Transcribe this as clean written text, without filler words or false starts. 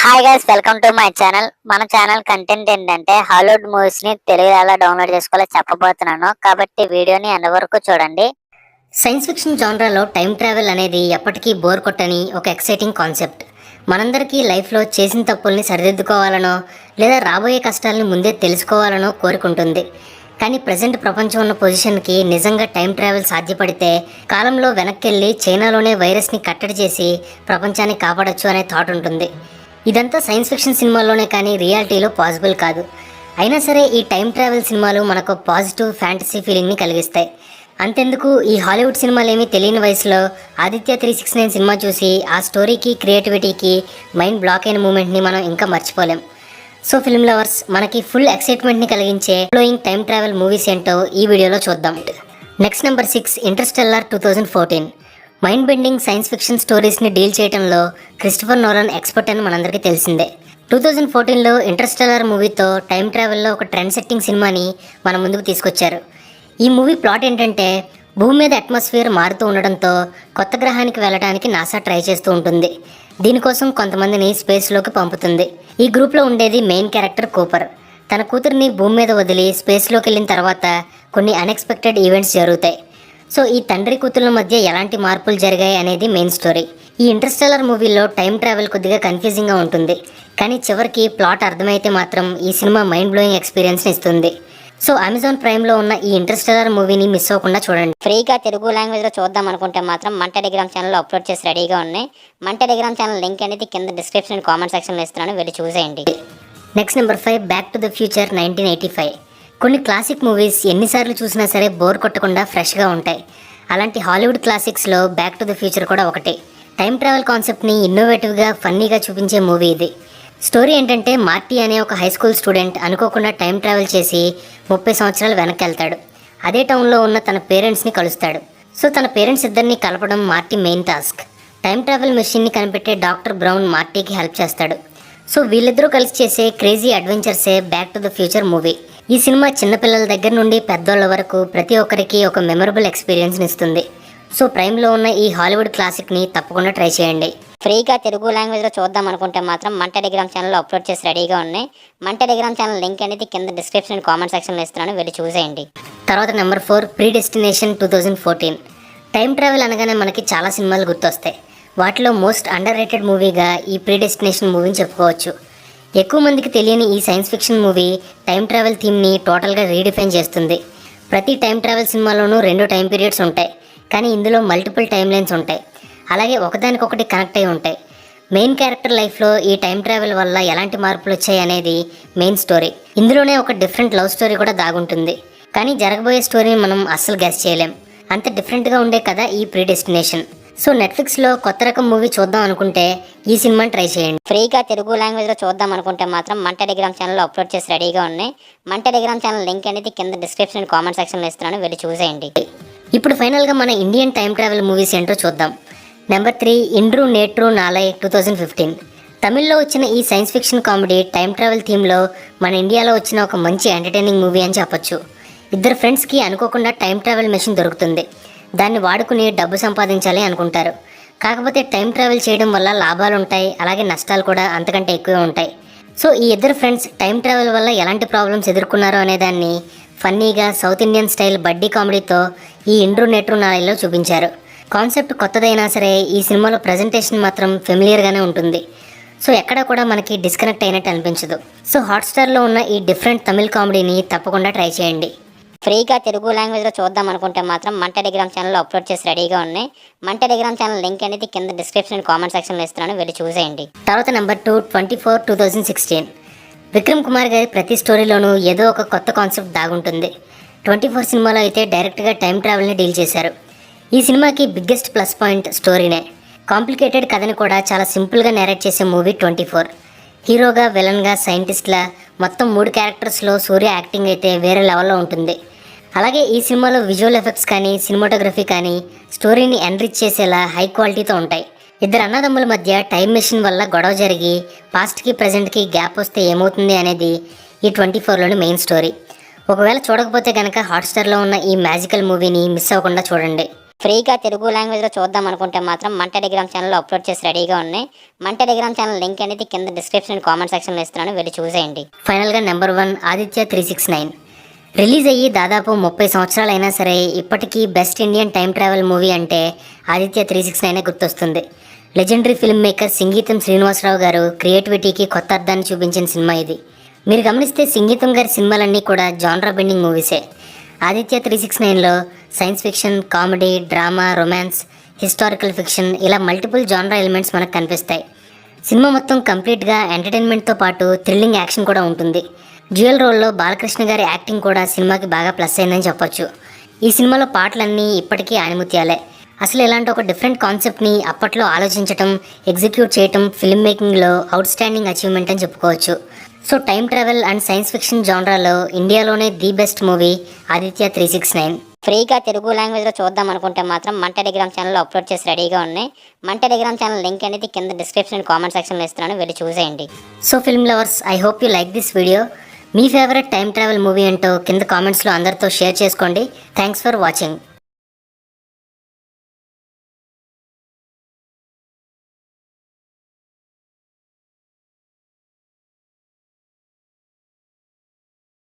Hi guys, welcome to my channel. మన channel content ఏంటంటే Hollywood movies ని తెలుగు ఎలా డౌన్లోడ్ చేసుకోవాలో చెప్పబోతున్నాను, కాబట్టి వీడియోని ఎండ్ వరకు చూడండి. సైన్స్ ఫిక్షన్ జానరాలో టైం ట్రావెల్ అనేది ఎప్పటికీ బోర్ కొట్టని ఒక ఎక్సైటింగ్ కాన్సెప్ట్. మనందరికీ లైఫ్లో చేసిన తప్పుల్ని సరిదిద్దుకోవాలనో లేదా రాబోయే కష్టాలని ముందే తెలుసుకోవాలనో కోరుకుంటుంది. కానీ ప్రజెంట్ ప్రపంచం ఉన్న పొజిషన్కి నిజంగా టైం ట్రావెల్ సాధ్యపడితే కాలంలో వెనక్కి చైనాలోనే వైరస్ని కట్టడి చేసి ప్రపంచాన్ని కాపాడొచ్చు అనే థాట్ ఉంటుంది. ఇదంతా సైన్స్ ఫిక్షన్ సినిమాల్లోనే కానీ రియాలిటీలో పాసిబుల్ కాదు. అయినా సరే ఈ టైం ట్రావెల్ సినిమాలు మనకు పాజిటివ్ ఫ్యాంటసీ ఫీలింగ్ని కలిగిస్తాయి. అంతెందుకు, ఈ హాలీవుడ్ సినిమాలు ఏమీ తెలియని వయసులో ఆదిత్య 369 సినిమా చూసి ఆ స్టోరీకి క్రియేటివిటీకి మైండ్ బ్లాక్ అయిన మూమెంట్ని మనం ఇంకా మర్చిపోలేం. సో ఫిల్మ్ లవర్స్, మనకి ఫుల్ ఎక్సైట్మెంట్ని కలిగించే ఫ్లోయింగ్ టైం ట్రావెల్ మూవీస్ ఏంటో ఈ వీడియోలో చూద్దాం. Next number 6, Interstellar 2014. Mind bending science fiction స్టోరీస్ని డీల్ చేయడంలో క్రిస్టఫర్ నోలన్ ఎక్స్పర్ట్ అని మనందరికీ తెలిసిందే. 2014లో ఇంటర్స్టెల్లార్ మూవీతో టైం ట్రావెల్లో ఒక ట్రెండ్ సెట్టింగ్ సినిమాని మన ముందుకు తీసుకొచ్చారు. ఈ మూవీ ప్లాట్ ఏంటంటే, భూమి మీద అట్మాస్ఫియర్ మారుతూ ఉండడంతో కొత్త గ్రహానికి వెళ్ళడానికి నాసా ట్రై చేస్తూ ఉంటుంది. దీనికోసం కొంతమందిని స్పేస్లోకి పంపుతుంది. ఈ గ్రూప్లో ఉండేది మెయిన్ క్యారెక్టర్ కూపర్. తన కూతురిని భూమి మీద వదిలి స్పేస్లోకి వెళ్ళిన తర్వాత కొన్ని అన్ఎక్స్పెక్టెడ్ ఈవెంట్స్ జరుగుతాయి. సో ఈ తండ్రి కూతుర్ల మధ్య ఎలాంటి మార్పులు జరిగాయి అనేది మెయిన్ స్టోరీ. ఈ ఇంటర్స్టెల్లార్ మూవీలో టైం ట్రావెల్ కొద్దిగా కన్ఫ్యూజింగ్గా ఉంటుంది, కానీ చివరికి ప్లాట్ అర్థమైతే మాత్రం ఈ సినిమా మైండ్ బ్లోయింగ్ ఎక్స్పీరియన్స్ని ఇస్తుంది. సో అమెజాన్ ప్రైమ్లో ఉన్న ఈ ఇంటర్స్టెల్లార్ మూవీని మిస్ అవ్వకుండా చూడండి. ఫ్రీగా తెలుగు లాంగ్వేజ్లో చూద్దాం అనుకుంటే మాత్రం మన టెలిగ్రామ్ ఛానల్లో అప్లోడ్ చేసి రెడీగా ఉన్నాయి. మన టెలిగ్రామ్ ఛానల్ లింక్ అనేది కింద డిస్క్రిప్షన్ అండ్ కామెంట్ సెక్షన్లో ఇస్తున్నాను, వెళ్ళి చూసేయండి. Next number 5, back to the future 1985. కొన్ని క్లాసిక్ మూవీస్ ఎన్నిసార్లు చూసినా సరే బోర్ కొట్టకుండా ఫ్రెష్గా ఉంటాయి. అలాంటి హాలీవుడ్ క్లాసిక్స్లో బ్యాక్ టు ద ఫ్యూచర్ కూడా ఒకటి. టైం ట్రావెల్ కాన్సెప్ట్ని ఇన్నోవేటివ్గా ఫన్నీగా చూపించే మూవీ ఇది. స్టోరీ ఏంటంటే, మార్టీ అనే ఒక హై స్కూల్ స్టూడెంట్ అనుకోకుండా టైం ట్రావెల్ చేసి 30 సంవత్సరాలు వెనక్కి వెళ్తాడు. అదే టౌన్లో ఉన్న తన పేరెంట్స్ని కలుస్తాడు. సో తన పేరెంట్స్ ఇద్దరిని కలపడం Marty main task. Time travel మెషిన్ని కనిపెట్టే డాక్టర్ బ్రౌన్ మార్టీకి హెల్ప్ చేస్తాడు. సో వీళ్ళిద్దరూ కలిసి చేసే క్రేజీ అడ్వెంచర్సే back to the future movie. ఈ సినిమా చిన్నపిల్లల దగ్గర నుండి పెద్దోళ్ళ వరకు ప్రతి ఒక్కరికి ఒక మెమరబుల్ ఎక్స్పీరియన్స్ని ఇస్తుంది. సో ప్రైమ్లో ఉన్న ఈ హాలీవుడ్ క్లాసిక్ని తప్పకుండా ట్రై చేయండి. ఫ్రీగా తెలుగు లాంగ్వేజ్లో చూద్దాం అనుకుంటే మాత్రం మన టెలిగ్రామ్ ఛానల్లో అప్లోడ్ చేసి రెడీగా ఉన్నాయి. మన టెలిగ్రామ్ ఛానల్ లింక్ అనేది కింద డిస్క్రిప్షన్ అండ్ కామెంట్ సెక్షన్లో ఇస్తున్నాను, వెళ్ళి చూసేయండి. తర్వాత నెంబర్ 4, ప్రీడెస్టినేషన్ 2014. టైం ట్రావెల్ అనగానే మనకి చాలా సినిమాలు గుర్తొస్తాయి. వాటిలో మోస్ట్ అండర్ రేటెడ్ మూవీగా ఈ ప్రీడెస్టినేషన్ మూవీని చెప్పుకోవచ్చు. ఎక్కువ మందికి తెలియని ఈ science fiction movie time travel థీమ్ని టోటల్గా రీడిఫైన్ చేస్తుంది. ప్రతి టైం ట్రావెల్ సినిమాలోనూ 2 టైం పీరియడ్స్ ఉంటాయి, కానీ ఇందులో మల్టిపుల్ టైం లైన్స్ ఉంటాయి. అలాగే ఒకదానికొకటి కనెక్ట్ అయి ఉంటాయి. మెయిన్ క్యారెక్టర్ లైఫ్లో ఈ టైం ట్రావెల్ వల్ల ఎలాంటి మార్పులు వచ్చాయి అనేది మెయిన్ స్టోరీ. ఇందులోనే ఒక డిఫరెంట్ లవ్ స్టోరీ కూడా దాగుంటుంది, కానీ జరగబోయే స్టోరీని మనం అస్సలు గెస్ చేయలేం. అంత డిఫరెంట్గా ఉండే కదా ఈ ప్రీడెస్టినేషన్. సో నెట్ఫ్లిక్స్లో కొత్త రకం మూవీ చూద్దాం అనుకుంటే ఈ సినిమాని ట్రై చేయండి. ఫ్రీగా తెలుగు లాంగ్వేజ్లో చూద్దాం అనుకుంటే మాత్రం మన టెలిగ్రామ్ ఛానల్లో అప్లోడ్ చేసి రెడీగా ఉన్నాయి. మన టెలిగ్రామ్ ఛానల్ లింక్ అనేది కింద డిస్క్రిప్షన్ అండ్ కామెంట్ సెక్షన్లో ఇస్తున్నాను, వెళ్ళి చూసేయండి. ఇప్పుడు ఫైనల్గా మన ఇండియన్ టైం ట్రావెల్ మూవీస్ ఏంటో చూద్దాం. నెంబర్ 3, ఇండ్రు నేట్రు నాలై 2015. తమిళ్లో వచ్చిన ఈ science fiction comedy time travel థీమ్లో మన ఇండియాలో వచ్చిన ఒక మంచి ఎంటర్టైనింగ్ మూవీ అని చెప్పొచ్చు. ఇద్దరు ఫ్రెండ్స్కి అనుకోకుండా టైం ట్రావెల్ మెషిన్ దొరుకుతుంది. దాన్ని వాడుకుని డబ్బు సంపాదించాలి అనుకుంటారు. కాకపోతే టైం ట్రావెల్ చేయడం వల్ల లాభాలు ఉంటాయి, అలాగే నష్టాలు కూడా అంతకంటే ఎక్కువే ఉంటాయి. సో ఈ ఇద్దరు ఫ్రెండ్స్ టైం ట్రావెల్ వల్ల ఎలాంటి ప్రాబ్లమ్స్ ఎదుర్కొన్నారో అనేదాన్ని ఫన్నీగా సౌత్ ఇండియన్ స్టైల్ బడ్డీ కామెడీతో ఈ ఇండ్రు నెట్రు నాలైలో చూపించారు. కాన్సెప్ట్ కొత్తదైనా సరే ఈ సినిమాలో ప్రజెంటేషన్ మాత్రం ఫెమిలియర్గానే ఉంటుంది. సో ఎక్కడా కూడా మనకి డిస్కనెక్ట్ అయినట్టు అనిపించదు. సో హాట్స్టార్లో ఉన్న ఈ డిఫరెంట్ తమిళ్ కామెడీని తప్పకుండా ట్రై చేయండి. ఫ్రీగా తెలుగు లాంగ్వేజ్లో చూద్దాం అనుకుంటే మాత్రం మన టెలిగ్రామ్ ఛానల్లో అప్లోడ్ చేసి రెడీగా ఉన్నాయి. మన టెలిగ్రామ్ ఛానల్ లింక్ అనేది కింద డిస్క్రిప్షన్ అండ్ కామెంట్ సెక్షన్లో ఇస్తున్నాను, వెళ్ళి చూసేయండి. తర్వాత నెంబర్ 2, 24, 2016. విక్రమ్ కుమార్ గారి ప్రతి స్టోరీలోనూ ఏదో ఒక కొత్త కాన్సెప్ట్ దాగుంటుంది. 24 సినిమాలో అయితే డైరెక్ట్గా టైం ట్రావెల్ని డీల్ చేశారు. ఈ సినిమాకి బిగ్గెస్ట్ ప్లస్ పాయింట్ స్టోరీనే. కాంప్లికేటెడ్ కథని కూడా చాలా సింపుల్గా నేరేట్ చేసే మూవీ 24. హీరోగా, విలన్గా, సైంటిస్ట్లా మొత్తం 3 క్యారెక్టర్స్లో సూర్య యాక్టింగ్ అయితే వేరే లెవెల్లో ఉంటుంది. అలాగే ఈ సినిమాలో విజువల్ ఎఫెక్ట్స్ కానీ, సినిమాటోగ్రఫీ కానీ స్టోరీని ఎన్రిచ్ చేసేలా హై క్వాలిటీతో ఉంటాయి. ఇద్దరు అన్నదమ్ముల మధ్య టైం మెషిన్ వల్ల గొడవ జరిగి పాస్ట్కి ప్రజెంట్కి గ్యాప్ వస్తే ఏమవుతుంది అనేది ఈ 24లోని మెయిన్ స్టోరీ. ఒకవేళ చూడకపోతే కనుక హాట్స్టార్లో ఉన్న ఈ మ్యాజికల్ మూవీని మిస్ అవ్వకుండా చూడండి. ఫ్రీగా తెలుగు లాంగ్వేజ్లో చూద్దాం అనుకుంటే మాత్రం మన టెలిగ్రామ్ ఛానల్లో అప్లోడ్ చేసి రెడీగా ఉన్నాయి. మన టెలిగ్రామ్ ఛానల్ లింక్ అనేది కింద డిస్క్రిప్షన్ కామెంట్ సెక్షన్లో ఇస్తున్నాను, వెళ్ళి చూసేయండి. ఫైనల్గా నెంబర్ 1 ఆదిత్య 369. రిలీజ్ అయ్యి దాదాపు 30 సంవత్సరాలైనా సరే ఇప్పటికీ best Indian time travel movie అంటే ఆదిత్య 369 గుర్తొస్తుంది. Legendary film maker Singeetam Srinivasarao గారు క్రియేటివిటీకి కొత్త అర్థాన్ని చూపించిన సినిమా ఇది. మీరు గమనిస్తే సింగీతం గారి సినిమాలన్నీ కూడా జాన్రా బెండింగ్ మూవీసే. ఆదిత్య 369లో science fiction, comedy, drama, romance, historical fiction ఇలా మల్టిపుల్ జాన్రా ఎలిమెంట్స్ మనకు కనిపిస్తాయి. సినిమా మొత్తం కంప్లీట్గా ఎంటర్టైన్మెంట్తో పాటు థ్రిల్లింగ్ యాక్షన్ కూడా ఉంటుంది. డ్యూయల్ రోల్లో బాలకృష్ణ గారి యాక్టింగ్ కూడా సినిమాకి బాగా ప్లస్ అయిందని చెప్పొచ్చు. ఈ సినిమాలో పాటలన్నీ ఇప్పటికీ ఆణిముత్యాలే. అసలు ఇలాంటి ఒక డిఫరెంట్ కాన్సెప్ట్ని అప్పట్లో ఆలోచించటం, ఎగ్జిక్యూట్ చేయటం ఫిల్మ్ మేకింగ్లో అవుట్ స్టాండింగ్ అచీవ్మెంట్ అని చెప్పుకోవచ్చు. So time travel and science fiction జాన్రాలో ఇండియాలోనే ది బెస్ట్ మూవీ ఆదిత్య 369. ఫ్రీగా తెలుగు లాంగ్వేజ్లో చూద్దాం అనుకుంటే మాత్రం మన టెలిగ్రామ్ ఛానల్లో అప్లోడ్ చేసి రెడీగా ఉన్నాయి. మన టెలిగ్రామ్ ఛానల్ లింక్ అనేది కింద డిస్క్రిప్షన్ కామెంట్ సెక్షన్లో ఇస్తున్నాను, వెళ్ళి చూసేయండి. So film lovers, I hope you like this video. Me favourite time travel movie ఏంటో కింద కామెంట్స్లో అందరితో షేర్ చేసుకోండి. Thanks for watching.